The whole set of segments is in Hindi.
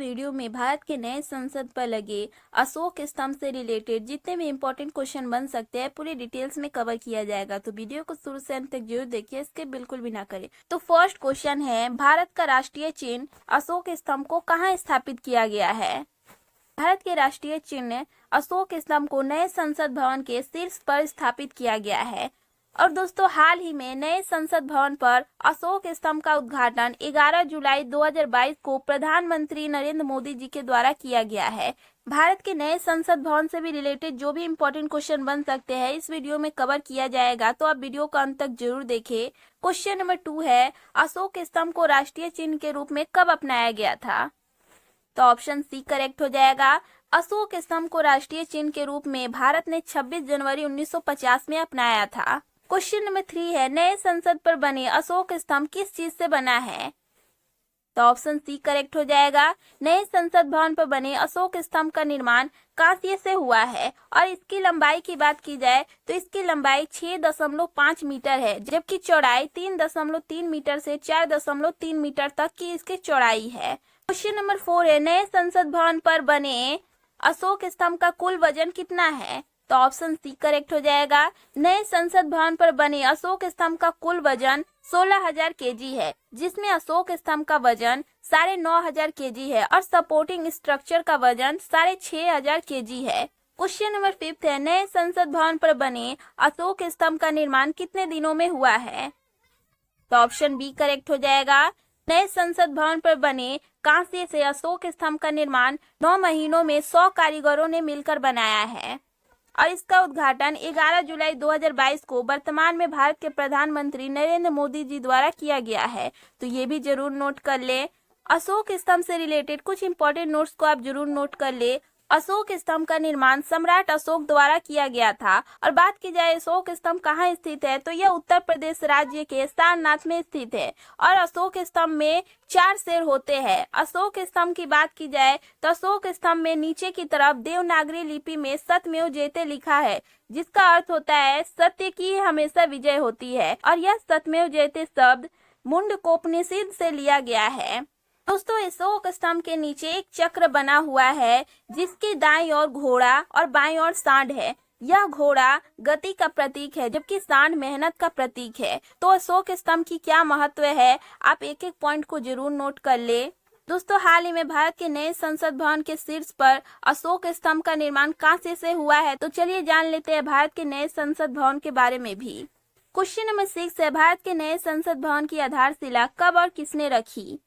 वीडियो में भारत के नए संसद पर लगे अशोक स्तंभ से रिलेटेड जितने भी इम्पोर्टेंट क्वेश्चन बन सकते हैं पूरे डिटेल्स में कवर किया जाएगा। तो वीडियो को शुरू से अंत तक जरूर देखिए, इसके बिल्कुल भी ना करें। तो फर्स्ट क्वेश्चन है, भारत का राष्ट्रीय चिन्ह अशोक स्तंभ को कहाँ स्थापित किया गया है? भारत के राष्ट्रीय चिन्ह अशोक स्तंभ को नए संसद भवन के शीर्ष पर स्थापित किया गया है। और दोस्तों, हाल ही में नए संसद भवन पर अशोक स्तंभ का उद्घाटन 11 जुलाई 2022 को प्रधानमंत्री नरेंद्र मोदी जी के द्वारा किया गया है। भारत के नए संसद भवन से भी रिलेटेड जो भी इम्पोर्टेंट क्वेश्चन बन सकते हैं इस वीडियो में कवर किया जाएगा, तो आप वीडियो को अंत तक जरूर देखें। क्वेश्चन नंबर 2 है, अशोक स्तंभ को राष्ट्रीय चिन्ह के रूप में कब अपनाया गया था? तो ऑप्शन सी करेक्ट हो जाएगा। अशोक स्तंभ को राष्ट्रीय चिन्ह के रूप में भारत ने 26 जनवरी 1950 में अपनाया था। क्वेश्चन नंबर 3 है, नए संसद पर बने अशोक स्तंभ किस चीज से बना है? तो ऑप्शन सी करेक्ट हो जाएगा। नए संसद भवन पर बने अशोक स्तंभ का निर्माण कांस्य से हुआ है और इसकी लंबाई की बात की जाए तो इसकी लंबाई 6.5 मीटर है, जबकि चौड़ाई 3.3 मीटर से 4.3 मीटर तक की इसकी चौड़ाई है। क्वेश्चन नंबर 4 है, नए संसद भवन पर बने अशोक स्तंभ का कुल वजन कितना है? तो ऑप्शन सी करेक्ट हो जाएगा। नए संसद भवन पर बने अशोक स्तंभ का कुल वजन 16,000 केजी है, जिसमें अशोक स्तंभ का वजन 9,500 केजी है और सपोर्टिंग स्ट्रक्चर का वजन 6,500 केजी है। क्वेश्चन नंबर 5 है, नए संसद भवन पर बने अशोक स्तंभ का निर्माण कितने दिनों में हुआ है? तो ऑप्शन बी करेक्ट हो जाएगा। नए संसद भवन पर बने कांस्य से अशोक स्तंभ का निर्माण 9 महीनों में 100 कारीगरों ने मिलकर बनाया है और इसका उद्घाटन 11 जुलाई 2022 को वर्तमान में भारत के प्रधानमंत्री नरेंद्र मोदी जी द्वारा किया गया है। तो ये भी जरूर नोट कर ले। अशोक स्तंभ से रिलेटेड कुछ इंपॉर्टेंट नोट्स को आप जरूर नोट कर ले। अशोक स्तंभ का निर्माण सम्राट अशोक द्वारा किया गया था। और बात की जाए अशोक स्तंभ कहाँ स्थित है, तो यह उत्तर प्रदेश राज्य के सारनाथ में स्थित है और अशोक स्तंभ में 4 सिर होते हैं। अशोक स्तंभ की बात की जाए तो अशोक स्तंभ में नीचे की तरफ देवनागरी लिपि में सत्यमेव जयते लिखा है, जिसका अर्थ होता है सत्य की हमेशा विजय होती है और यह सत्यमेव जयते शब्द मुंडकोपनिषद से लिया गया है। दोस्तों, अशोक स्तंभ के नीचे एक चक्र बना हुआ है जिसकी दाईं ओर घोड़ा और बाईं ओर सांड है। यह घोड़ा गति का प्रतीक है जबकि सांड मेहनत का प्रतीक है। तो अशोक स्तंभ की क्या महत्व है, आप एक एक पॉइंट को जरूर नोट कर ले। दोस्तों, हाल ही में भारत के नए संसद भवन के शीर्ष पर अशोक स्तंभ का निर्माण कांस्य से हुआ है। तो चलिए जान लेते हैं भारत के नए संसद भवन के बारे में भी। क्वेश्चन नंबर 6 है, भारत के नए संसद भवन की आधारशिला कब और किसने रखी?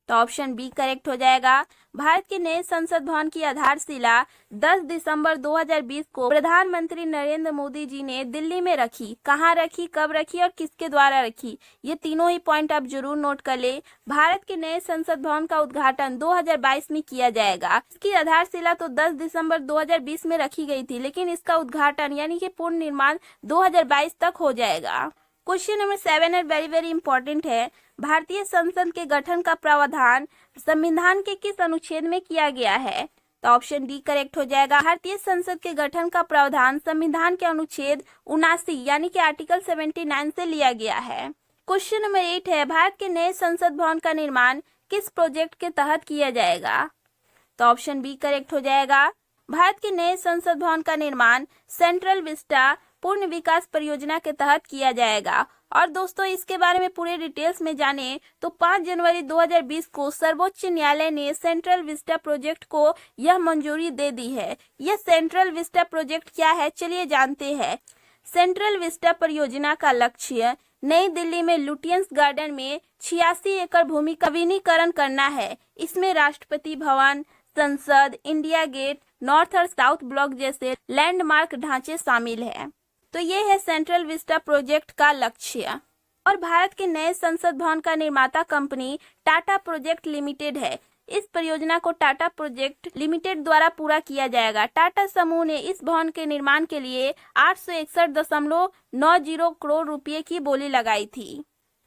तो ऑप्शन बी करेक्ट हो जाएगा। भारत के नए संसद भवन की आधारशिला 10 दिसंबर 2020 को प्रधानमंत्री नरेंद्र मोदी जी ने दिल्ली में रखी। कहाँ रखी, कब रखी और किसके द्वारा रखी, ये तीनों ही पॉइंट आप जरूर नोट कर ले। भारत के नए संसद भवन का उद्घाटन 2022 में किया जाएगा। इसकी आधारशिला तो 10 दिसंबर 2020 में रखी गई थी, लेकिन इसका उद्घाटन यानी कि पूर्ण निर्माण 2022 तक हो जाएगा। क्वेश्चन नंबर 7 है, वेरी इंपॉर्टेंट है। भारतीय संसद के गठन का प्रावधान संविधान के किस अनुच्छेद में किया गया है? तो ऑप्शन डी करेक्ट हो जाएगा। भारतीय संसद के गठन का प्रावधान संविधान के अनुच्छेद 79 यानी कि आर्टिकल 79 से लिया गया है। क्वेश्चन नंबर 8 है, भारत के नए संसद भवन का निर्माण किस प्रोजेक्ट के तहत किया जाएगा? तो ऑप्शन बी करेक्ट हो जाएगा। भारत के नए संसद भवन का निर्माण सेंट्रल विस्टा पूर्ण विकास परियोजना के तहत किया जाएगा। और दोस्तों, इसके बारे में पूरे डिटेल्स में जाने तो 5 जनवरी 2020 को सर्वोच्च न्यायालय ने सेंट्रल विस्टा प्रोजेक्ट को यह मंजूरी दे दी है। यह सेंट्रल विस्टा प्रोजेक्ट क्या है, चलिए जानते हैं। सेंट्रल विस्टा परियोजना का लक्ष्य नई दिल्ली में लुटियंस गार्डन में 86 एकड़ भूमि का नवीनीकरण करना है। इसमें राष्ट्रपति भवन, संसद, इंडिया गेट, नॉर्थ और साउथ ब्लॉक जैसे लैंडमार्क ढांचे शामिल है। तो ये है सेंट्रल विस्टा प्रोजेक्ट का लक्ष्य। और भारत के नए संसद भवन का निर्माता कंपनी टाटा प्रोजेक्ट लिमिटेड है। इस परियोजना को टाटा प्रोजेक्ट लिमिटेड द्वारा पूरा किया जाएगा। टाटा समूह ने इस भवन के निर्माण के लिए 861.90 करोड़ रुपए की बोली लगाई थी।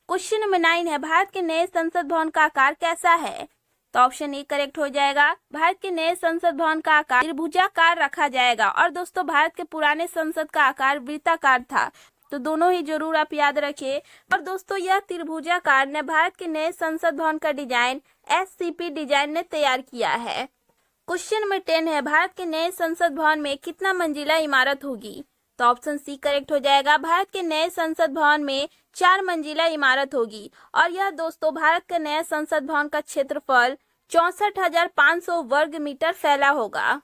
क्वेश्चन नंबर 9 है, भारत के नए संसद भवन का आकार कैसा है? तो ऑप्शन ए करेक्ट हो जाएगा। भारत के नए संसद भवन का आकार त्रिभुजाकार रखा जाएगा। और दोस्तों, भारत के पुराने संसद का आकार वृत्ताकार था, तो दोनों ही जरूर आप याद रखें। और दोस्तों, यह त्रिभुजाकार ने भारत के नए संसद भवन का डिजाइन SCP डिजाइन ने तैयार किया है। क्वेश्चन नंबर 10 है, भारत के नए संसद भवन में कितना मंजिला इमारत होगी? तो ऑप्शन सी करेक्ट हो जाएगा। भारत के नए संसद भवन में 4 मंजिला इमारत होगी और यह दोस्तों भारत के नए संसद भवन का क्षेत्रफल 64,500 वर्ग मीटर फैला होगा।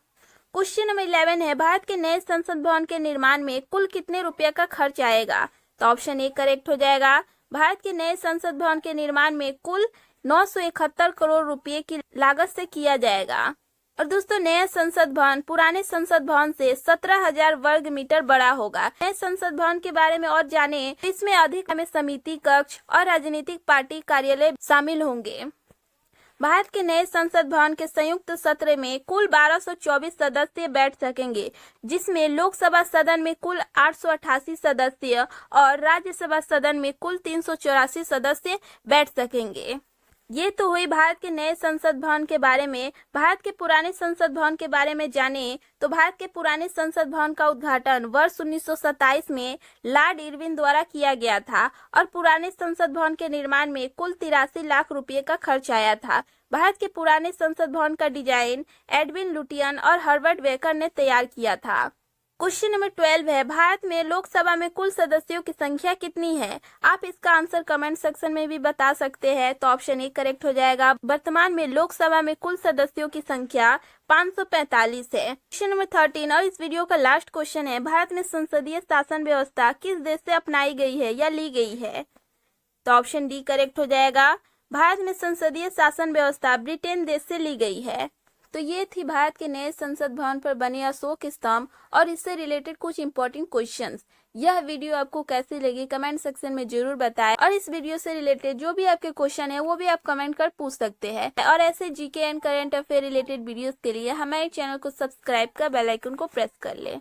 क्वेश्चन नंबर 11 है, भारत के नए संसद भवन के निर्माण में कुल कितने रुपए का खर्च आएगा? तो ऑप्शन ए करेक्ट हो जाएगा। भारत के नए संसद भवन के निर्माण में कुल 971 करोड़ रुपए की लागत से किया जाएगा। और दोस्तों नया संसद भवन पुराने संसद भवन से 17,000 वर्ग मीटर बड़ा होगा। नए संसद भवन के बारे में और जाने, इसमें अधिक में समिति कक्ष और राजनीतिक पार्टी कार्यालय शामिल होंगे। भारत के नए संसद भवन के संयुक्त सत्र में कुल 1224 सदस्य बैठ सकेंगे, जिसमें लोकसभा सदन में कुल 888 सदस्य और राज्यसभा सदन में कुल 384 सदस्य बैठ सकेंगे। ये तो हुई भारत के नए संसद भवन के बारे में। भारत के पुराने संसद भवन के बारे में जाने तो भारत के पुराने संसद भवन का उद्घाटन वर्ष 1927 में लॉर्ड इरविन द्वारा किया गया था और पुराने संसद भवन के निर्माण में कुल 83 लाख रुपए का खर्च आया था। भारत के पुराने संसद भवन का डिजाइन एडविन लुटियन और हर्बर्ट बेकर ने तैयार किया था। क्वेश्चन नंबर 12 है, भारत में लोकसभा में कुल सदस्यों की संख्या कितनी है? आप इसका आंसर कमेंट सेक्शन में भी बता सकते हैं। तो ऑप्शन ए करेक्ट हो जाएगा। वर्तमान में लोकसभा में कुल सदस्यों की संख्या 545 है। क्वेश्चन नंबर 13 और इस वीडियो का लास्ट क्वेश्चन है, भारत में संसदीय शासन व्यवस्था किस देश से अपनाई गई है या ली गई है? तो ऑप्शन डी करेक्ट हो जाएगा। भारत में संसदीय शासन व्यवस्था ब्रिटेन देश से ली गई है। तो ये थी भारत के नए संसद भवन पर बने अशोक स्तंभ और इससे रिलेटेड कुछ इंपॉर्टेंट क्वेश्चंस। यह वीडियो आपको कैसी लगी कमेंट सेक्शन में जरूर बताएं और इस वीडियो से रिलेटेड जो भी आपके क्वेश्चन है वो भी आप कमेंट कर पूछ सकते हैं। और ऐसे GK and current affair related videos के लिए हमारे चैनल को सब्सक्राइब कर बेल आइकन को प्रेस कर ले।